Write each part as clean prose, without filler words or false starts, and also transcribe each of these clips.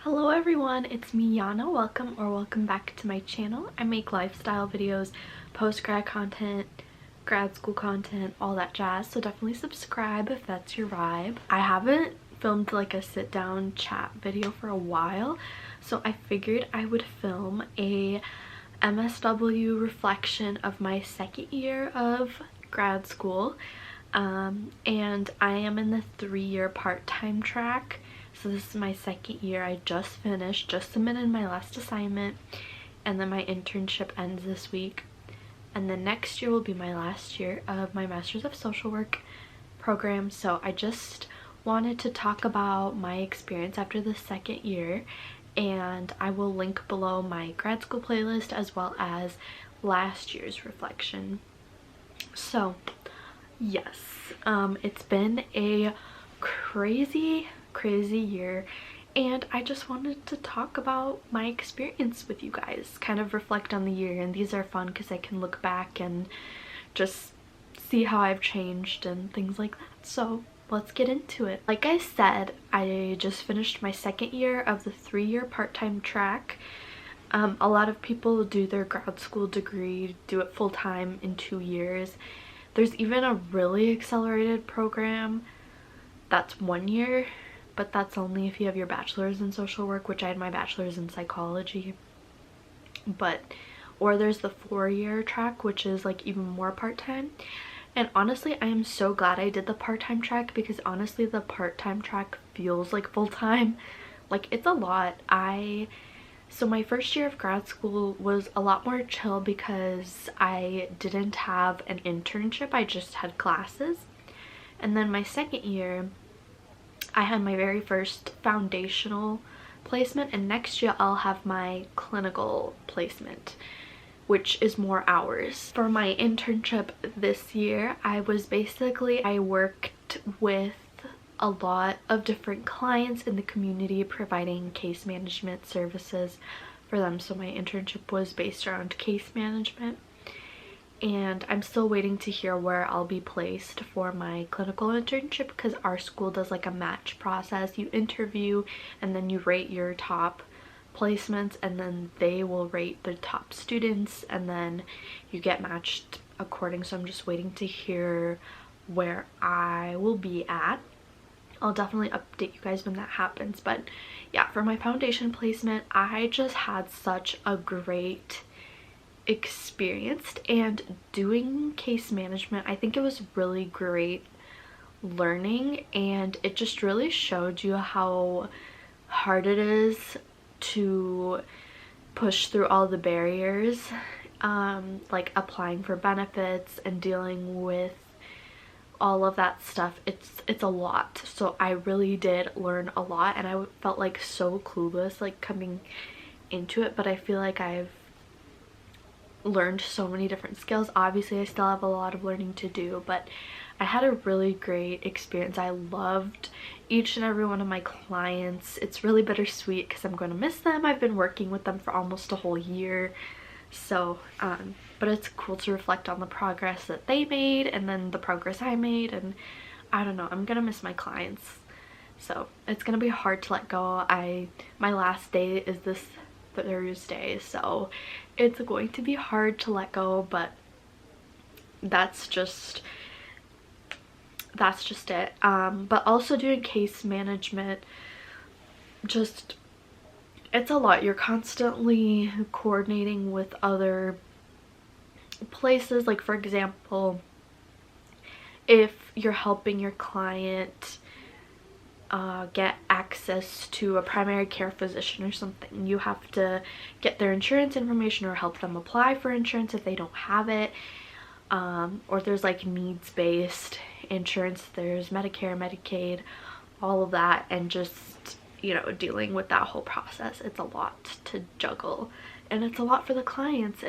Hello everyone, it's me Yana. Welcome back to my channel. I make lifestyle videos, post-grad content, grad school content, all that jazz, so definitely subscribe if that's your vibe. I haven't filmed like a sit-down chat video for a while, so I figured I would film a MSW reflection of my second year of grad school. And I am in the 3-year part-time track. So this is my second year. I just finished, just submitted my last assignment, and then my internship ends this week. And then next year will be my last year of my Master's of Social Work program. So I just wanted to talk about my experience after the second year, and I will link below my grad school playlist as well as last year's reflection. So yes, it's been a crazy year, and I just wanted to talk about my experience with you guys, kind of reflect on the year, and these are fun because I can look back and just see how I've changed and things like that. So let's get into it. Like I said, I just finished my second year of the 3-year part-time track. A lot of people do their grad school degree, do it full-time in 2 years. There's even a really accelerated program that's 1 year, but that's only if you have your bachelor's in social work, which I had my bachelor's in psychology. Or there's the 4-year track, which is like even more part-time. And honestly, I am so glad I did the part-time track, because honestly the part-time track feels like full-time. Like, it's a lot. So my first year of grad school was a lot more chill because I didn't have an internship, I just had classes. And then my second year, I had my very first foundational placement, and next year I'll have my clinical placement, which is more hours. For my internship this year, I worked with a lot of different clients in the community, providing case management services for them. So my internship was based around case management, and I'm still waiting to hear where I'll be placed for my clinical internship, because our school does like a match process. You interview and then you rate your top placements, and then they will rate the top students, and then you get matched according. So I'm just waiting to hear where I will be at. I'll definitely update you guys when that happens. But yeah, for my foundation placement, I just had such a great experience, and doing case management, I think it was really great learning, and it just really showed you how hard it is to push through all the barriers, like applying for benefits and dealing with all of that stuff. It's a lot. So I really did learn a lot, and I felt like so clueless like coming into it, but I feel like I've learned so many different skills. Obviously I still have a lot of learning to do, but I had a really great experience. I loved each and every one of my clients. It's really bittersweet because I'm going to miss them. I've been working with them for almost a whole year. So but it's cool to reflect on the progress that they made and then the progress I made, and I don't know, I'm gonna miss my clients. So it's gonna be hard to let go. My last day is this Thursday, so it's going to be hard to let go, but that's just it. But also doing case management, just, it's a lot. You're constantly coordinating with other places. Like, for example, if you're helping your client get access to a primary care physician or something, you have to get their insurance information or help them apply for insurance if they don't have it. Or there's like needs-based insurance, there's Medicare, Medicaid, all of that, and just, you know, dealing with that whole process. It's a lot to juggle, and it's a lot for the clients,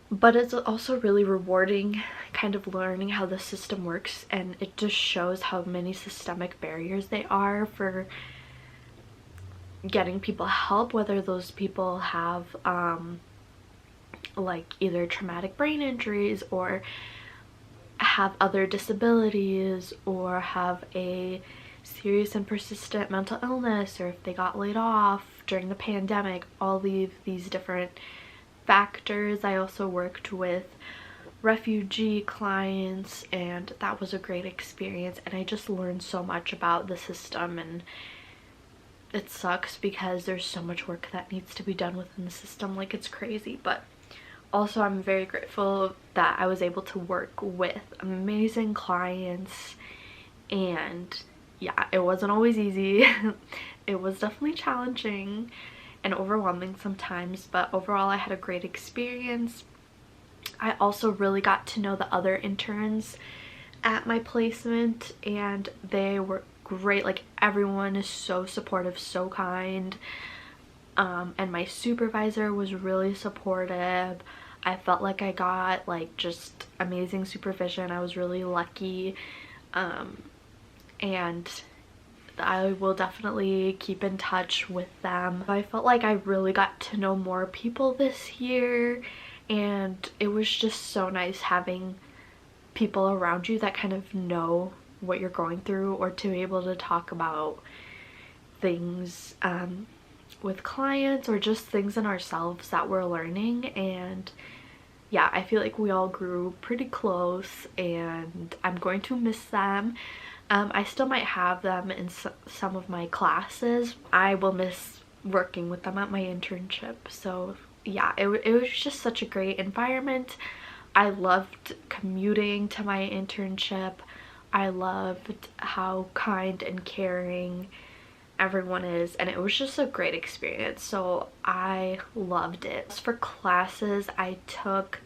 but it's also really rewarding, kind of learning how the system works, and it just shows how many systemic barriers they are for getting people help, whether those people have like either traumatic brain injuries or have other disabilities or have a serious and persistent mental illness, or if they got laid off during the pandemic, all these different factors. I also worked with refugee clients, and that was a great experience, and I just learned so much about the system. And it sucks because there's so much work that needs to be done within the system, like it's crazy. But also I'm very grateful that I was able to work with amazing clients. And yeah, it wasn't always easy. It was definitely challenging and overwhelming sometimes, but overall I had a great experience. I also really got to know the other interns at my placement, and they were great. Like, everyone is so supportive, so kind, and my supervisor was really supportive. I felt like I got like just amazing supervision. I was really lucky, and I will definitely keep in touch with them. I felt like I really got to know more people this year, and it was just so nice having people around you that kind of know what you're going through, or to be able to talk about things with clients, or just things in ourselves that we're learning. And yeah, I feel like we all grew pretty close, and I'm going to miss them. I still might have them in some of my classes. I will miss working with them at my internship. So yeah, it was just such a great environment. I loved commuting to my internship. I loved how kind and caring everyone is, and it was just a great experience. So I loved it. As for classes, I took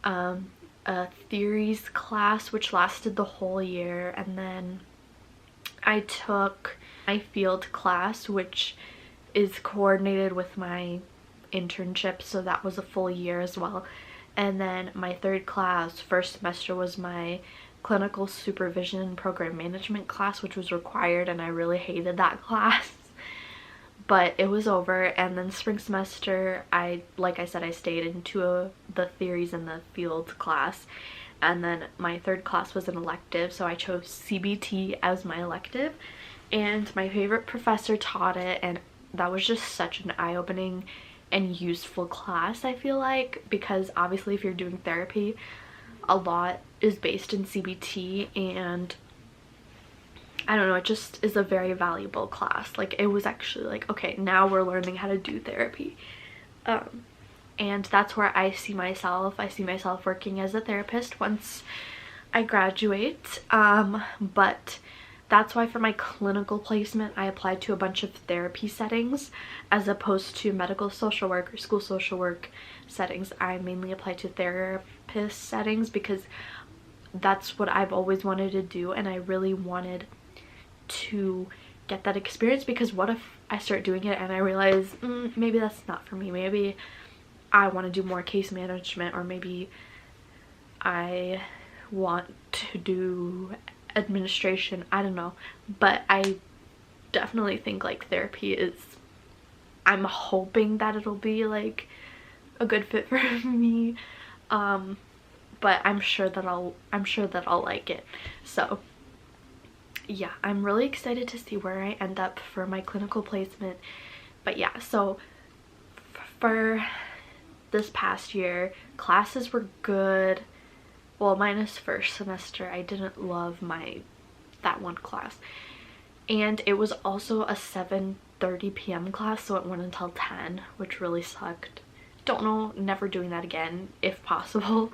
a theories class which lasted the whole year, and then I took my field class, which is coordinated with my internship, so that was a full year as well. And then my third class, first semester, was my clinical supervision program management class, which was required, and I really hated that class. But it was over. And then spring semester, like I said, I stayed into the theories and the field class. And then my third class was an elective, so I chose CBT as my elective, and my favorite professor taught it, and that was just such an eye-opening and useful class, I feel like, because obviously if you're doing therapy, a lot is based in CBT, and I don't know, it just is a very valuable class. Like, it was actually like, okay, now we're learning how to do therapy. And that's where I see myself. I see myself working as a therapist once I graduate. But that's why for my clinical placement, I applied to a bunch of therapy settings as opposed to medical social work or school social work settings. I mainly applied to therapist settings because that's what I've always wanted to do, and I really wanted to get that experience. Because what if I start doing it and I realize maybe that's not for me, maybe I want to do more case management, or maybe I want to do administration, I don't know. But I definitely think like therapy is, I'm hoping that it'll be like a good fit for me, but I'm sure that I'll like it. So yeah, I'm really excited to see where I end up for my clinical placement. But yeah, so for this past year, classes were good. Well, minus first semester, I didn't love that one class, and it was also a 7:30 p.m. class, so it went until 10, which really sucked. Don't know, never doing that again if possible.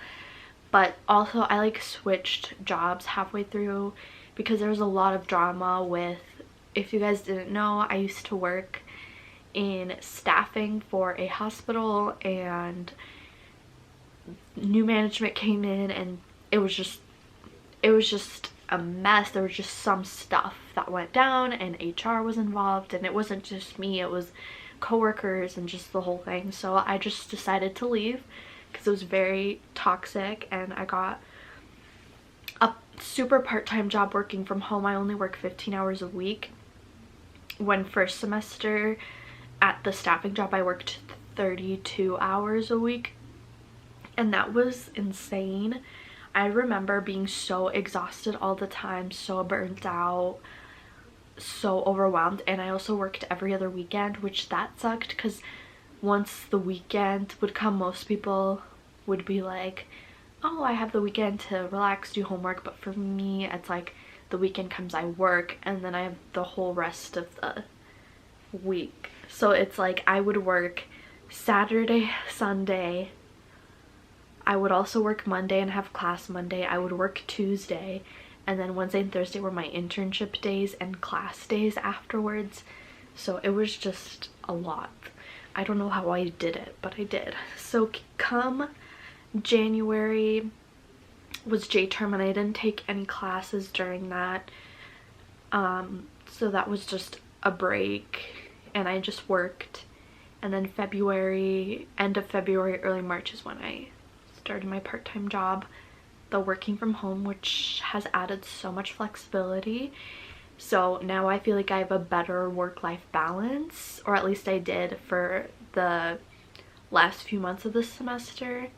But also I like switched jobs halfway through because there was a lot of drama with, if you guys didn't know, I used to work in staffing for a hospital, and new management came in, and it was just a mess. There was just some stuff that went down, and HR was involved, and it wasn't just me, it was coworkers and just the whole thing. So I just decided to leave because it was very toxic, and I got a super part-time job working from home. I only work 15 hours a week, when first semester at the staffing job I worked 32 hours a week, and that was insane. I remember being so exhausted all the time, so burnt out. so overwhelmed, and I also worked every other weekend, which that sucked because once the weekend would come, most people would be like, oh, I have the weekend to relax, do homework, but for me it's like the weekend comes, I work, and then I have the whole rest of the week. So it's like I would work Saturday, Sunday, I would also work Monday and have class Monday, I would work Tuesday, and then Wednesday and Thursday were my internship days and class days afterwards. So it was just a lot. I don't know how I did it, but I did. So come January was J term, and I didn't take any classes during that. So that was just a break, and I just worked. And then February, end of February, early March is when I started my part-time job, the working from home, which has added so much flexibility. So now I feel like I have a better work-life balance, or at least I did for the last few months of this semester,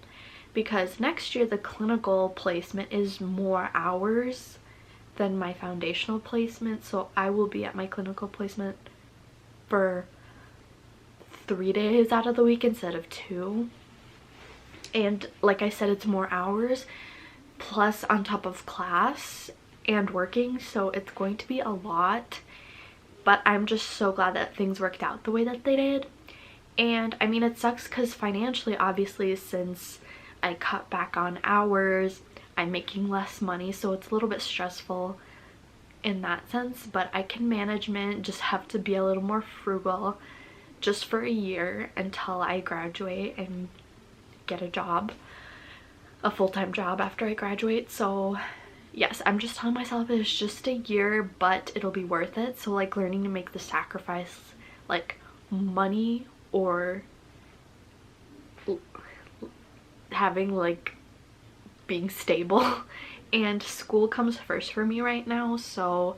because next year the clinical placement is more hours than my foundational placement. So I will be at my clinical placement for 3 days out of the week instead of 2. And like I said, it's more hours plus on top of class and working, so it's going to be a lot. But I'm just so glad that things worked out the way that they did. And I mean, it sucks because financially, obviously, since I cut back on hours, I'm making less money, so it's a little bit stressful in that sense. But I can manage it, just have to be a little more frugal just for a year until I graduate and get a job, a full-time job after I graduate. So yes, I'm just telling myself it's just a year, but it'll be worth it. So like learning to make the sacrifice, like money or having like being stable, and school comes first for me right now. So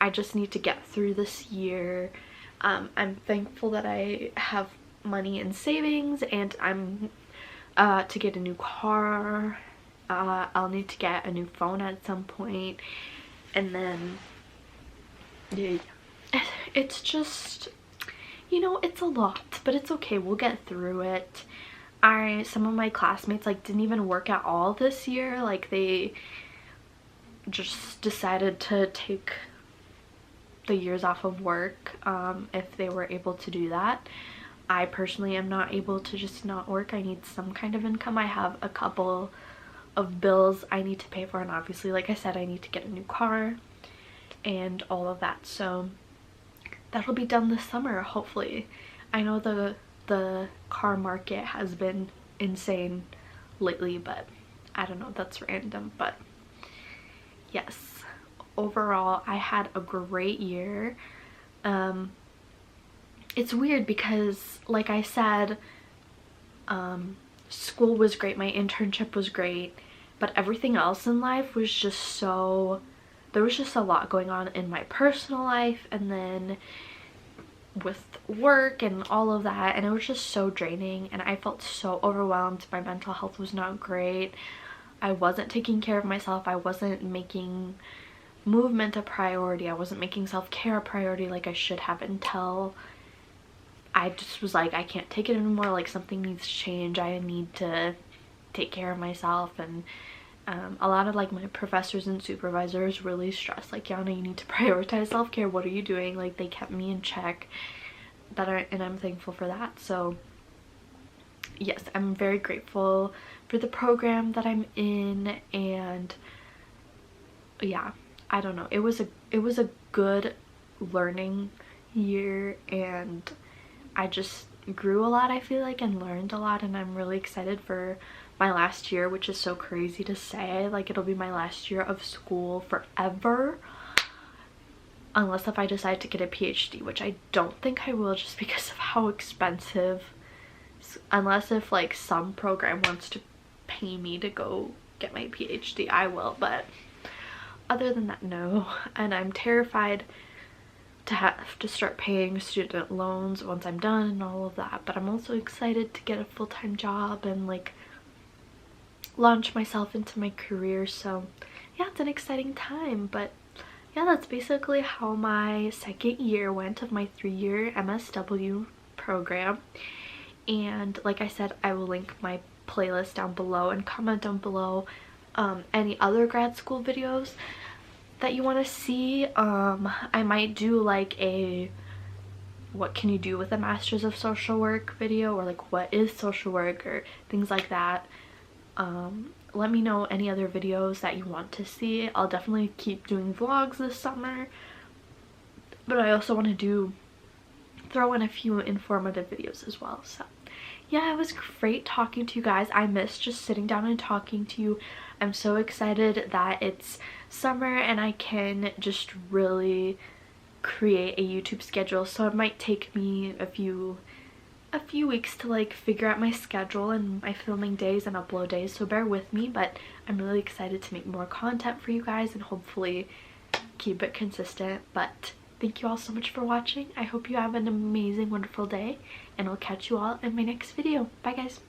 I just need to get through this year. I'm thankful that I have money in savings, and I'm to get a new car. I'll need to get a new phone at some point, and then yeah, it's just, you know, it's a lot, but it's okay, we'll get through it. Some of my classmates like didn't even work at all this year, like they just decided to take the years off of work if they were able to do that. I personally am not able to just not work. I need some kind of income. I have a couple of bills I need to pay for, and obviously, like I said, I need to get a new car and all of that. So that'll be done this summer, hopefully. I know the car market has been insane lately, but I don't know, that's random. But yes, overall I had a great year. It's weird because, like I said, school was great, my internship was great, but everything else in life was just so, there was just a lot going on in my personal life, and then with work and all of that, and it was just so draining, and I felt so overwhelmed. My mental health was not great. I wasn't taking care of myself. I wasn't making movement a priority. I wasn't making self-care a priority like I should have, until I just was like, I can't take it anymore, like something needs to change. I need to take care of myself. And a lot of like my professors and supervisors really stressed, like, Yana, you need to prioritize self-care. What are you doing? Like, they kept me in check, and I'm thankful for that. So yes, I'm very grateful for the program that I'm in. And yeah, I don't know, it was a good learning year, and I just grew a lot, I feel like, and learned a lot, and I'm really excited for my last year, which is so crazy to say. Like, it'll be my last year of school forever, unless if I decide to get a PhD, which I don't think I will, just because of how expensive, unless if like some program wants to pay me to go get my PhD, I will, but other than that, no. And I'm terrified to have to start paying student loans once I'm done and all of that, but I'm also excited to get a full-time job and like launch myself into my career. So yeah, it's an exciting time. But yeah, that's basically how my second year went of my 3-year MSW program. And like I said, I will link my playlist down below and comment down below any other grad school videos that you want to see. I might do like a what can you do with a master's of social work video, or like what is social work, or things like that. Let me know any other videos that you want to see. I'll definitely keep doing vlogs this summer, but I also want to throw in a few informative videos as well. So yeah, it was great talking to you guys. I miss just sitting down and talking to you. I'm so excited that it's summer and I can just really create a YouTube schedule. So it might take me a few weeks to like figure out my schedule and my filming days and upload days, so bear with me, but I'm really excited to make more content for you guys and hopefully keep it consistent. But thank you all so much for watching. I hope you have an amazing, wonderful day, and I'll catch you all in my next video. Bye guys.